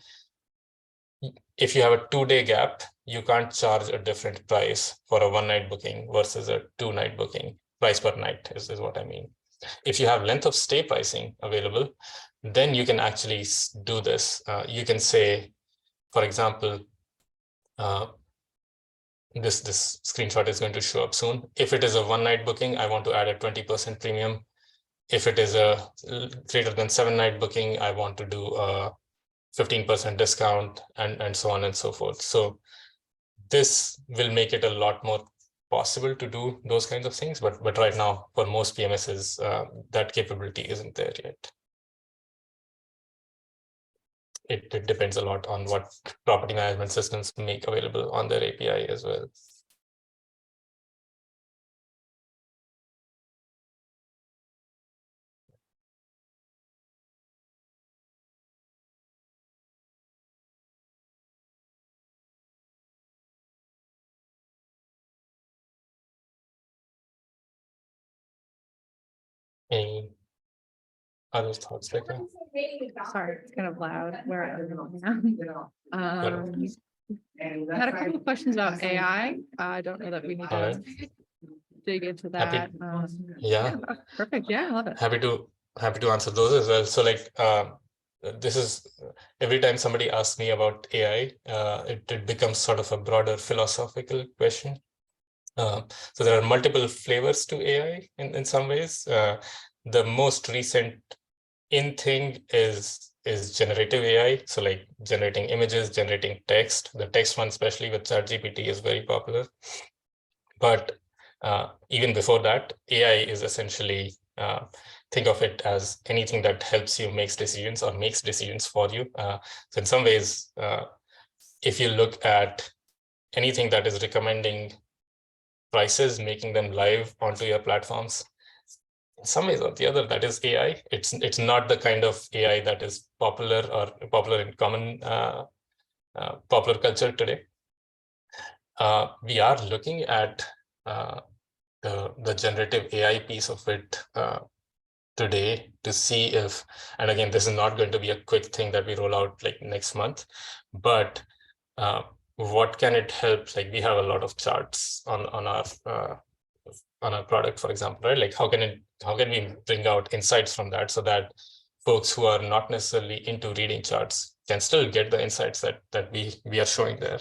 if you have a 2-day gap, you can't charge a different price for a 1-night booking versus a 2-night booking. Price per night is what I mean. If you have length of stay pricing available, then you can actually do this. You can say, for example, this screenshot is going to show up soon. If it is a 1-night booking, I want to add a 20% premium. If it is a greater than 7-night booking, I want to do a 15% discount and so on and so forth. So this will make it a lot more possible to do those kinds of things. But right now, for most PMSs, that capability isn't there yet. It depends a lot on what property management systems make available on their API as well. Any other thoughts, Becca? Sorry, it's kind of loud where I am now. I had a couple of questions about AI. I don't know that we need to dig into that. Yeah, Perfect. Yeah, I love it. happy to answer those as well. So like this is every time somebody asks me about AI, it becomes sort of a broader philosophical question. So there are multiple flavors to AI in some ways. The most recent in thing is generative AI. So like generating images, generating text. The text one, especially with ChatGPT, is very popular. But even before that, AI is essentially, think of it as anything that helps you make decisions or makes decisions for you. So in some ways, if you look at anything that is recommending prices, making them live onto your platforms, in some ways or the other, that is AI. It's not the kind of AI that is popular in common popular culture today. We are looking at the generative AI piece of it today to see if, and again, this is not going to be a quick thing that we roll out like next month, but what can it help? Like we have a lot of charts on our product, for example, right? Like how can we bring out insights from that so that folks who are not necessarily into reading charts can still get the insights that we are showing there.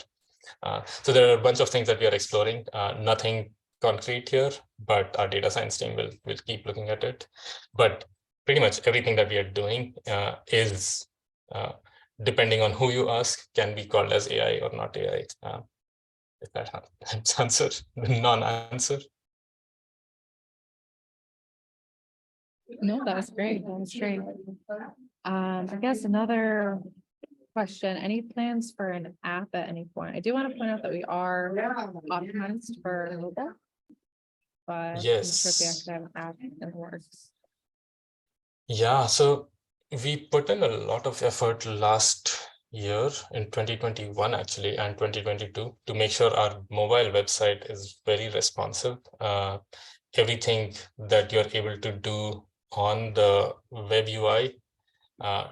So there are a bunch of things that we are exploring. Nothing concrete here, but our data science team will keep looking at it. But pretty much everything that we are doing is, depending on who you ask, can be called as AI or not AI. If that helps answer the non-answer. No, that was great. That was great. I guess another question, any plans for an app at any point? I do want to point out that we are optimized for mobile. But I'm not sure if we Yes. actually have an app in the works. Yeah, so we put in a lot of effort last year in 2021 actually and 2022 to make sure our mobile website is very responsive. Everything that you're able to do on the web UI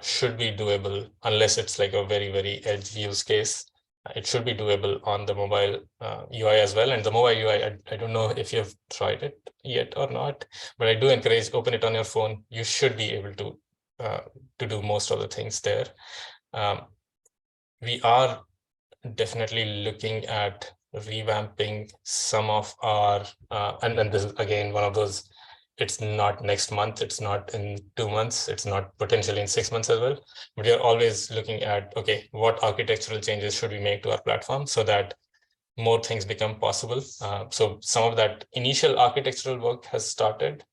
should be doable unless it's like a very, very edge use case. It should be doable on the mobile UI as well. And the mobile UI, I don't know if you've tried it yet or not, but I do encourage open it on your phone. You should be able to do most of the things there. We are definitely looking at revamping some of our, and then this is again one of those, it's not next month, it's not in 2 months, it's not potentially in 6 months as well, but we are always looking at, okay, what architectural changes should we make to our platform so that more things become possible. So some of that initial architectural work has started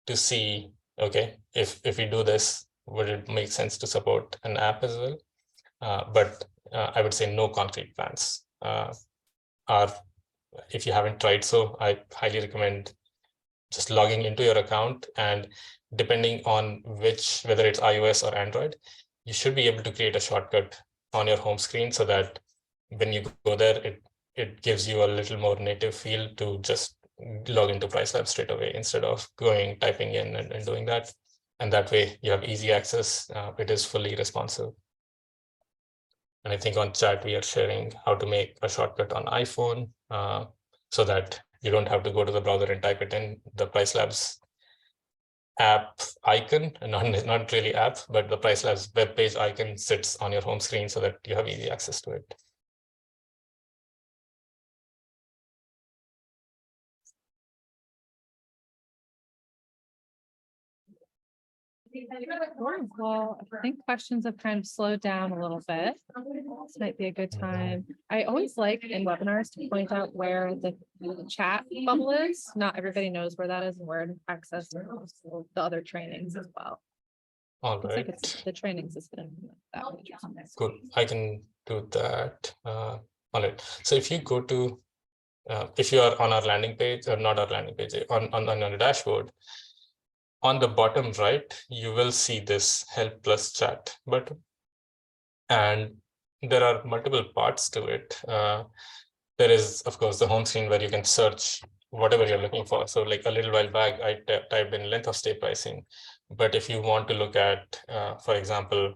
to see, okay, if we do this, would it make sense to support an app as well? But I would say no concrete plans are, if you haven't tried so, I highly recommend just logging into your account, and depending on whether it's iOS or Android, you should be able to create a shortcut on your home screen so that when you go there, it gives you a little more native feel to just log into PriceLabs straight away instead of typing in and doing that. And that way you have easy access. It is fully responsive. And I think on chat, we are sharing how to make a shortcut on iPhone so that you don't have to go to the browser and type it in. The PriceLabs app icon, and not really app, but the PriceLabs web page icon sits on your home screen so that you have easy access to it. Well, I think questions have kind of slowed down a little bit. This might be a good time. I always like in webinars to point out where the chat bubble is. Not everybody knows where that is and where to access the other trainings as well. All Looks like right. it's the trainings has been that way. Good. I can do that. All right. So if you go to, if you are on our landing page, or not our landing page, on the dashboard, on the bottom right, you will see this help plus chat button. And there are multiple parts to it. There is, of course, the home screen where you can search whatever you're looking for. So like a little while back, I typed in length of stay pricing. But if you want to look at, for example,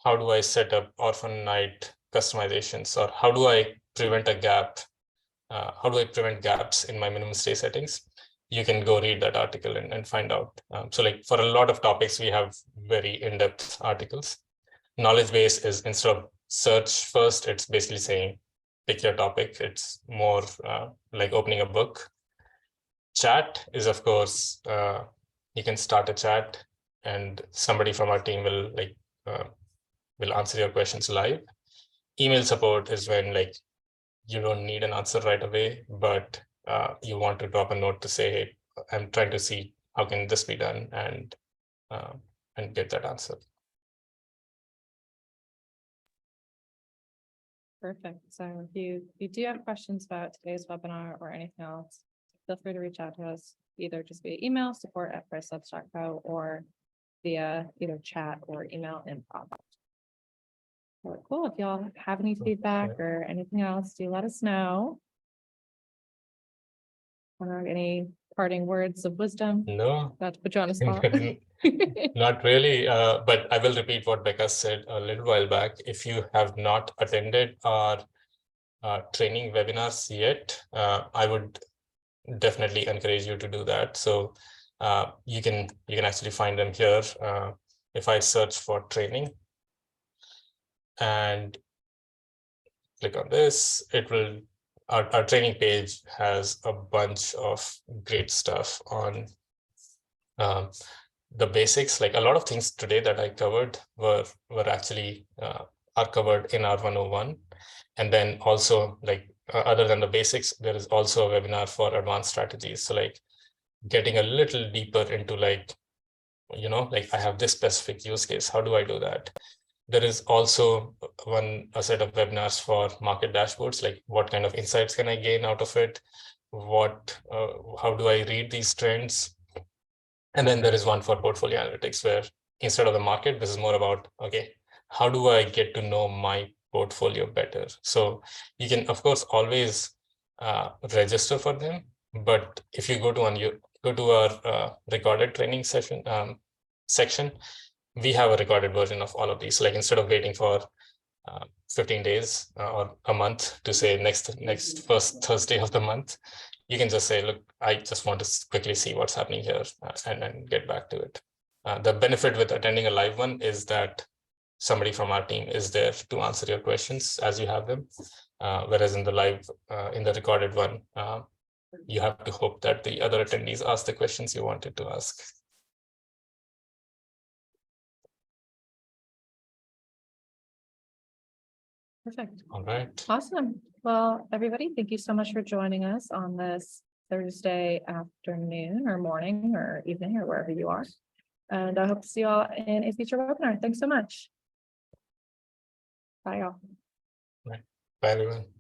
how do I set up Orphanite customizations, or how do I prevent a gap? How do I prevent gaps in my minimum stay settings? You can go read that article and find out. So like for a lot of topics, we have very in-depth articles. Knowledge base is, instead of search first, it's basically saying, pick your topic. It's more like opening a book. Chat is, of course, you can start a chat and somebody from our team will answer your questions live. Email support is when like you don't need an answer right away, but you want to drop a note to say, hey, I'm trying to see how can this be done, and get that answer. Perfect. So if you do have questions about today's webinar or anything else, feel free to reach out to us either just via email, support@pricelabs.co, or via either chat or email inbox. Cool. If y'all have any feedback or anything else, do let us know. Any parting words of wisdom? No. Not to put you on the spot. Not really, but I will repeat what Becca said a little while back. If you have not attended our training webinars yet, I would definitely encourage you to do that. So you can actually find them here. If I search for training and click on this, it will, our training page has a bunch of great stuff on the basics. Like a lot of things today that I covered were actually are covered in our 101. And then also like other than the basics, there is also a webinar for advanced strategies. So like getting a little deeper into like like I have this specific use case. How do I do that? There is also a set of webinars for market dashboards, like what kind of insights can I gain out of it? How do I read these trends? And then there is one for portfolio analytics where instead of the market, this is more about, okay, how do I get to know my portfolio better? So you can, of course, always register for them. But if you go to our recorded training section, section, we have a recorded version of all of these. Like instead of waiting for 15 days or a month to say next first Thursday of the month, you can just say, look, I just want to quickly see what's happening here and then get back to it. The benefit with attending a live one is that somebody from our team is there to answer your questions as you have them. Whereas in the recorded one, you have to hope that the other attendees ask the questions you wanted to ask. Perfect. All right. Awesome. Well, everybody, thank you so much for joining us on this Thursday afternoon or morning or evening or wherever you are. And I hope to see you all in a future webinar. Thanks so much. Bye, y'all. Bye, everyone.